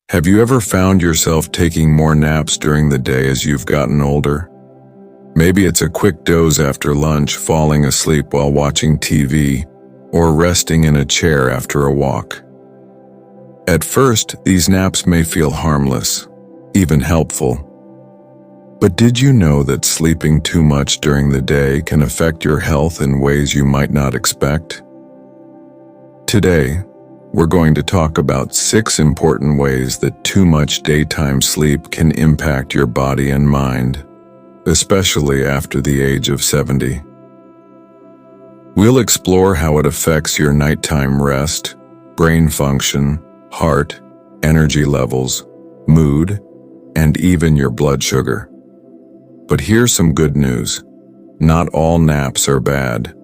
Have you ever found yourself taking more naps during the day as you've gotten older? Maybe it's a quick doze after lunch, falling asleep while watching TV, or resting in a chair after a walk. At first, these naps may feel harmless, even helpful. But did you know that sleeping too much during the day can affect your health in ways you might not expect? Today, we're going to talk about 6 important ways that too much daytime sleep can impact your body and mind, especially after the age of 70. We'll explore how it affects your nighttime rest, brain function, heart, energy levels, mood, and even your blood sugar. But here's some good news. Not all naps are bad.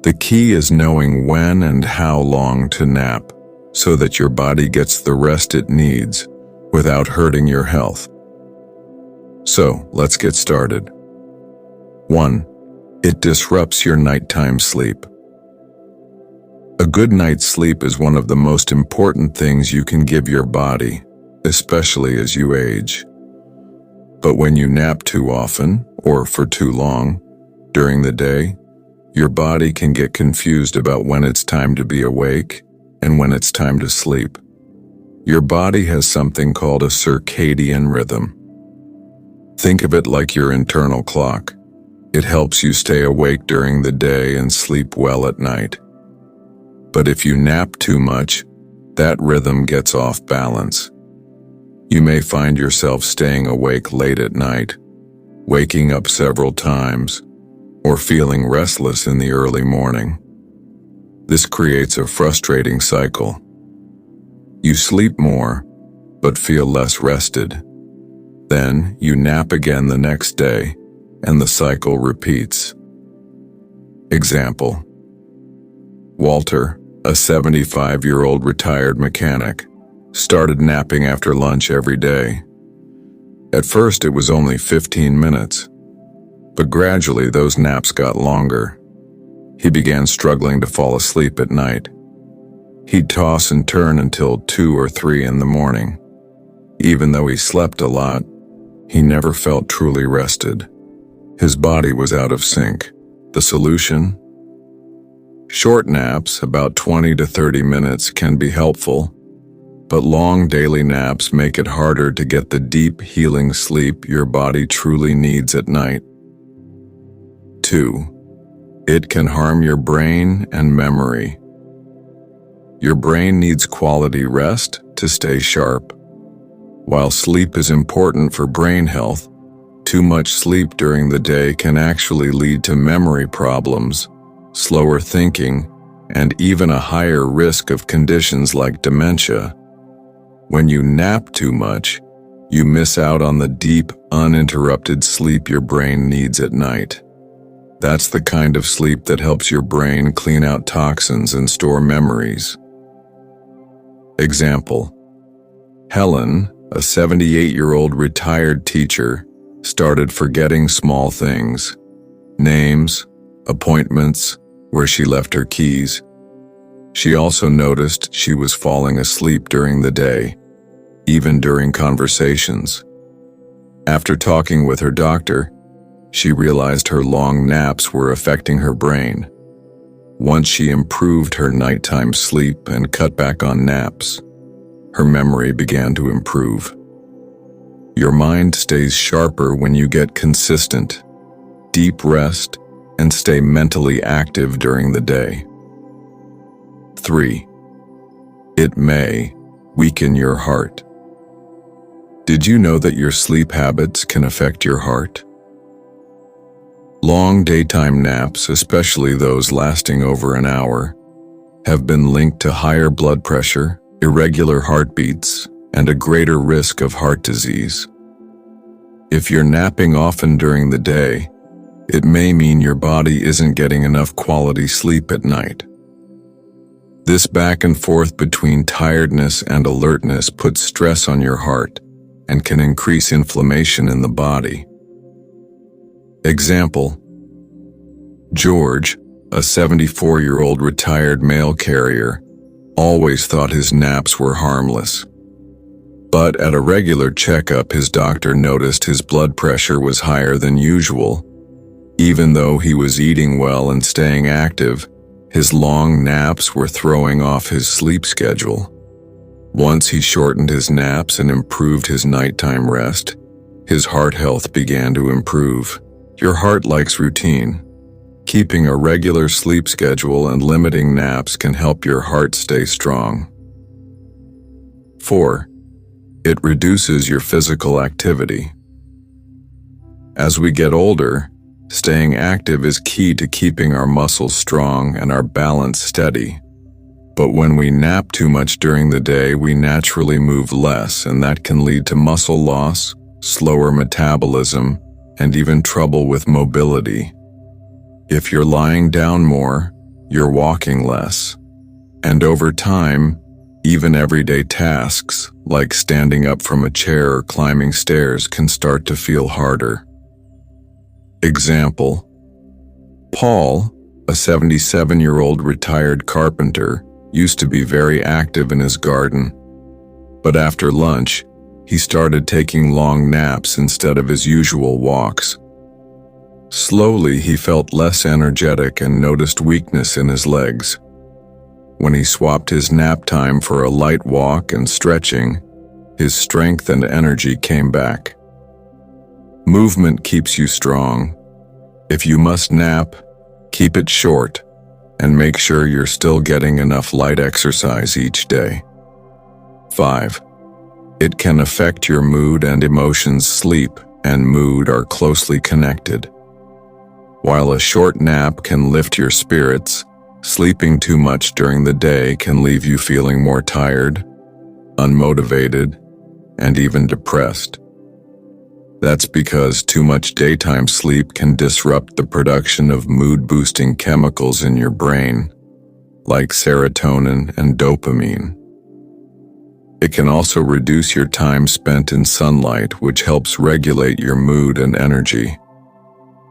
The key is knowing when and how long to nap so that your body gets the rest it needs without hurting your health. So, let's get started. 1. It disrupts your nighttime sleep. A good night's sleep is one of the most important things you can give your body, especially as you age. But when you nap too often, or for too long, during the day, your body can get confused about when it's time to be awake and when it's time to sleep. Your body has something called a circadian rhythm. Think of it like your internal clock. It helps you stay awake during the day and sleep well at night. But if you nap too much, that rhythm gets off balance. You may find yourself staying awake late at night, waking up several times, or feeling restless in the early morning. This creates a frustrating cycle. You sleep more, but feel less rested. Then you nap again the next day, and the cycle repeats. Example: Walter, a 75-year-old retired mechanic, started napping after lunch every day. At first, it was only 15 minutes. But gradually those naps got longer. He began struggling to fall asleep at night. He'd toss and turn until 2 or 3 in the morning. Even though he slept a lot, he never felt truly rested. His body was out of sync. The solution? Short naps, about 20 to 30 minutes, can be helpful, but long daily naps make it harder to get the deep, healing sleep your body truly needs at night. 2. It can harm your brain and memory. Your brain needs quality rest to stay sharp. While sleep is important for brain health, too much sleep during the day can actually lead to memory problems, slower thinking, and even a higher risk of conditions like dementia. When you nap too much, you miss out on the deep, uninterrupted sleep your brain needs at night. That's the kind of sleep that helps your brain clean out toxins and store memories. Example: Helen, a 78-year-old retired teacher, started forgetting small things: names, appointments, where she left her keys. She also noticed she was falling asleep during the day, even during conversations. After talking with her doctor, she realized her long naps were affecting her brain. Once she improved her nighttime sleep and cut back on naps, her memory began to improve. Your mind stays sharper when you get consistent, deep rest, and stay mentally active during the day. 3. It may weaken your heart. Did you know that your sleep habits can affect your heart? Long daytime naps, especially those lasting over an hour, have been linked to higher blood pressure, irregular heartbeats, and a greater risk of heart disease. If you're napping often during the day, it may mean your body isn't getting enough quality sleep at night. This back and forth between tiredness and alertness puts stress on your heart and can increase inflammation in the body. Example: George, a 74-year-old retired mail carrier, always thought his naps were harmless. But at a regular checkup, his doctor noticed his blood pressure was higher than usual. Even though he was eating well and staying active, his long naps were throwing off his sleep schedule. Once he shortened his naps and improved his nighttime rest, his heart health began to improve. Your heart likes routine. Keeping a regular sleep schedule and limiting naps can help your heart stay strong. 4. It reduces your physical activity. As we get older, staying active is key to keeping our muscles strong and our balance steady. But when we nap too much during the day, we naturally move less, and that can lead to muscle loss, slower metabolism, and even trouble with mobility. If you're lying down more, you're walking less. And over time, even everyday tasks, like standing up from a chair or climbing stairs, can start to feel harder. Example: Paul, a 77-year-old retired carpenter, used to be very active in his garden. But after lunch, he started taking long naps instead of his usual walks. Slowly, he felt less energetic and noticed weakness in his legs. When he swapped his nap time for a light walk and stretching, his strength and energy came back. Movement keeps you strong. If you must nap, keep it short and make sure you're still getting enough light exercise each day. 5. It can affect your mood and emotions. Sleep and mood are closely connected. While a short nap can lift your spirits, sleeping too much during the day can leave you feeling more tired, unmotivated, and even depressed. That's because too much daytime sleep can disrupt the production of mood-boosting chemicals in your brain, like serotonin and dopamine. It can also reduce your time spent in sunlight, which helps regulate your mood and energy.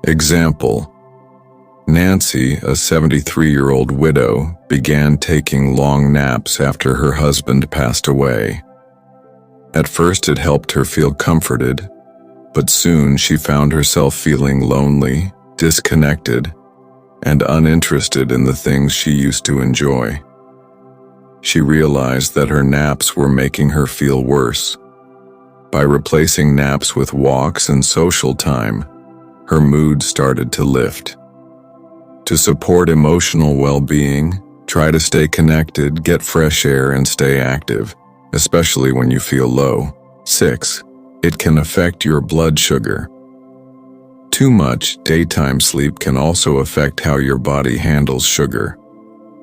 Example: Nancy, a 73-year-old widow, began taking long naps after her husband passed away. At first, it helped her feel comforted, but soon she found herself feeling lonely, disconnected, and uninterested in the things she used to enjoy. She realized that her naps were making her feel worse. By replacing naps with walks and social time, her mood started to lift. To support emotional well-being, try to stay connected, get fresh air, and stay active, especially when you feel low. 6. It can affect your blood sugar. Too much daytime sleep can also affect how your body handles sugar.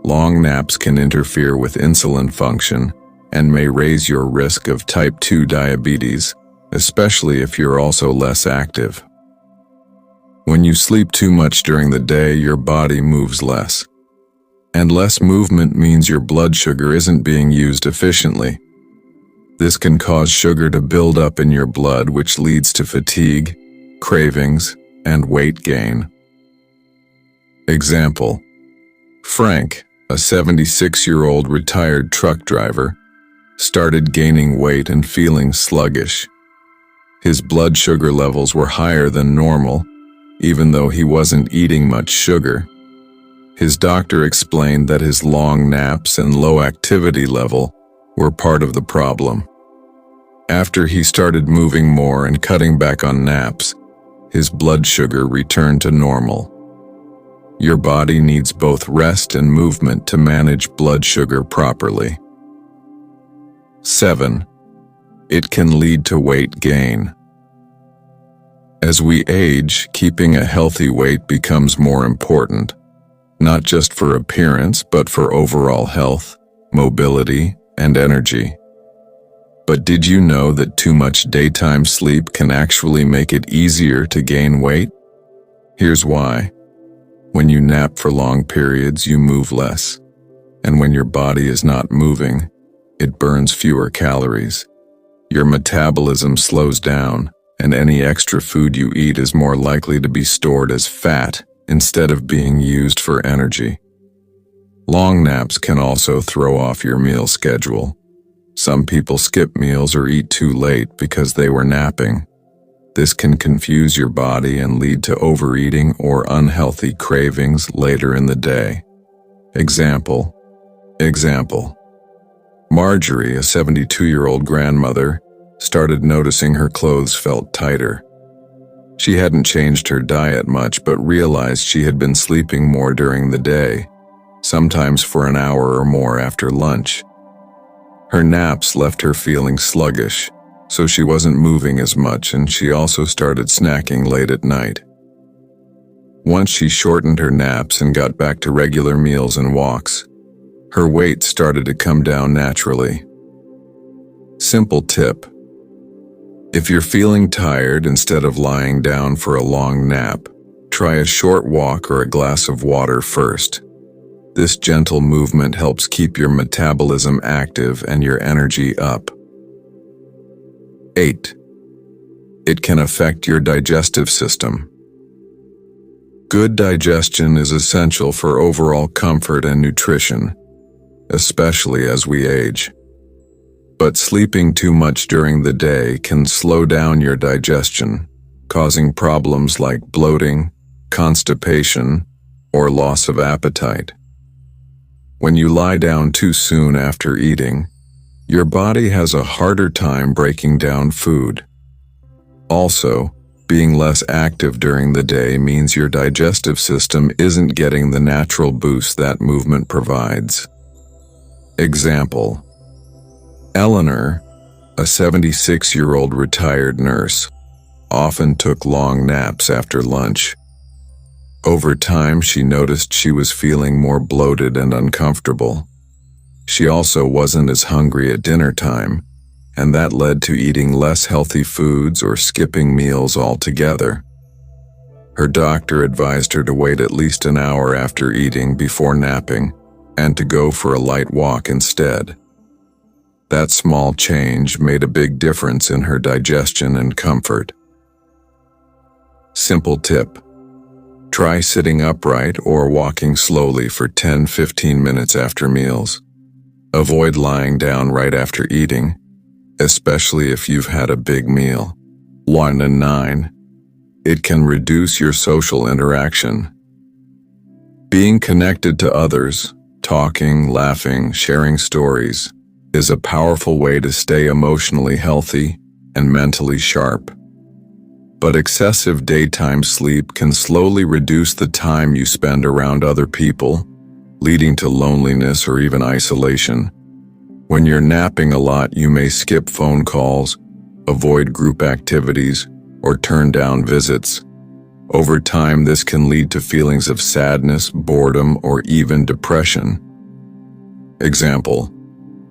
Long naps can interfere with insulin function and may raise your risk of type 2 diabetes, especially if you're also less active. When you sleep too much during the day, your body moves less. And less movement means your blood sugar isn't being used efficiently. This can cause sugar to build up in your blood, which leads to fatigue, cravings, and weight gain. Example: Frank, a 76-year-old retired truck driver, started gaining weight and feeling sluggish. His blood sugar levels were higher than normal, even though he wasn't eating much sugar. His doctor explained that his long naps and low activity level were part of the problem. After he started moving more and cutting back on naps, his blood sugar returned to normal. Your body needs both rest and movement to manage blood sugar properly. 7. It can lead to weight gain. As we age, keeping a healthy weight becomes more important, not just for appearance, but for overall health, mobility, and energy. But did you know that too much daytime sleep can actually make it easier to gain weight? Here's why. When you nap for long periods, you move less. And when your body is not moving, it burns fewer calories. Your metabolism slows down, and any extra food you eat is more likely to be stored as fat instead of being used for energy. Long naps can also throw off your meal schedule. Some people skip meals or eat too late because they were napping. This can confuse your body and lead to overeating or unhealthy cravings later in the day. Example. Marjorie, a 72-year-old grandmother, started noticing her clothes felt tighter. She hadn't changed her diet much but realized she had been sleeping more during the day, sometimes for an hour or more after lunch. Her naps left her feeling sluggish, so she wasn't moving as much, and she also started snacking late at night. Once she shortened her naps and got back to regular meals and walks, her weight started to come down naturally. Simple tip. If you're feeling tired, instead of lying down for a long nap, try a short walk or a glass of water first. This gentle movement helps keep your metabolism active and your energy up. 8. It can affect your digestive system. Good digestion is essential for overall comfort and nutrition, especially as we age. But sleeping too much during the day can slow down your digestion, causing problems like bloating, constipation, or loss of appetite. When you lie down too soon after eating, your body has a harder time breaking down food. Also, being less active during the day means your digestive system isn't getting the natural boost that movement provides. Example. Eleanor, a 76-year-old retired nurse, often took long naps after lunch. Over time, she noticed she was feeling more bloated and uncomfortable. She also wasn't as hungry at dinner time, and that led to eating less healthy foods or skipping meals altogether. Her doctor advised her to wait at least an hour after eating before napping, and to go for a light walk instead. That small change made a big difference in her digestion and comfort. Simple tip. Try sitting upright or walking slowly for 10-15 minutes after meals. Avoid lying down right after eating, especially if you've had a big meal. 1 and 9. It can reduce your social interaction. Being connected to others, talking, laughing, sharing stories, is a powerful way to stay emotionally healthy and mentally sharp. But excessive daytime sleep can slowly reduce the time you spend around other people, leading to loneliness or even isolation. When you're napping a lot, you may skip phone calls, avoid group activities, or turn down visits. Over time, this can lead to feelings of sadness, boredom, or even depression. Example.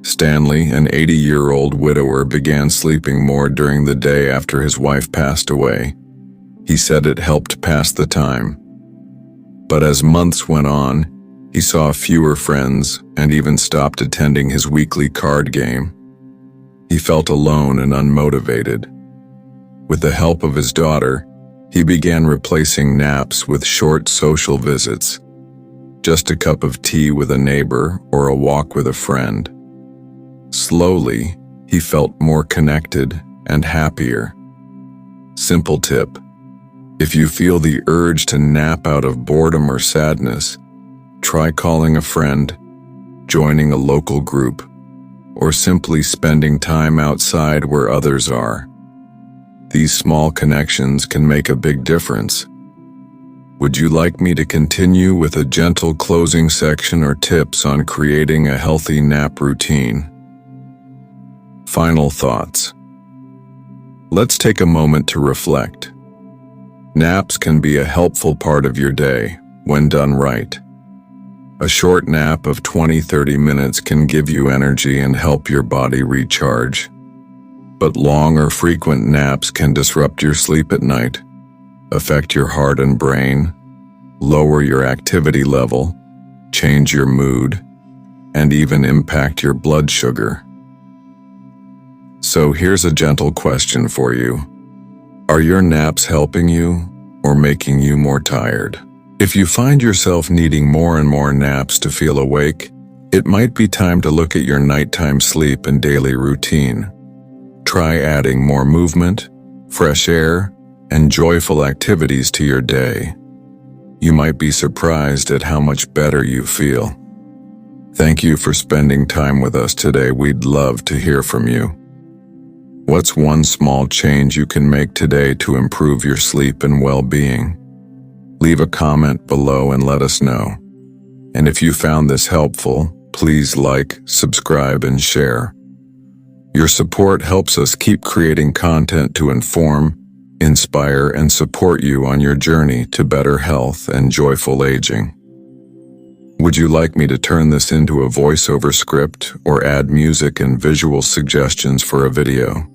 Stanley, an 80-year-old widower, began sleeping more during the day after his wife passed away. He said it helped pass the time. But as months went on, he saw fewer friends and even stopped attending his weekly card game. He felt alone and unmotivated. With the help of his daughter, he began replacing naps with short social visits, just a cup of tea with a neighbor or a walk with a friend. Slowly, he felt more connected and happier. Simple tip. If you feel the urge to nap out of boredom or sadness, try calling a friend, joining a local group, or simply spending time outside where others are. These small connections can make a big difference. Would you like me to continue with a gentle closing section or tips on creating a healthy nap routine? Final thoughts. Let's take a moment to reflect. Naps can be a helpful part of your day when done right. A short nap of 20-30 minutes can give you energy and help your body recharge. But long or frequent naps can disrupt your sleep at night, affect your heart and brain, lower your activity level, change your mood, and even impact your blood sugar. So here's a gentle question for you. Are your naps helping you or making you more tired? If you find yourself needing more and more naps to feel awake, It might be time to look at your nighttime sleep and daily routine. Try adding more movement, fresh air, and joyful activities to your day. You might be surprised at how much better you feel. Thank you for spending time with us today. We'd love to hear from you. What's one small change you can make today to improve your sleep and well-being? Leave a comment below and let us know. And if you found this helpful, please like, subscribe, and share. Your support helps us keep creating content to inform, inspire, and support you on your journey to better health and joyful aging. Would you like me to turn this into a voiceover script or add music and visual suggestions for a video?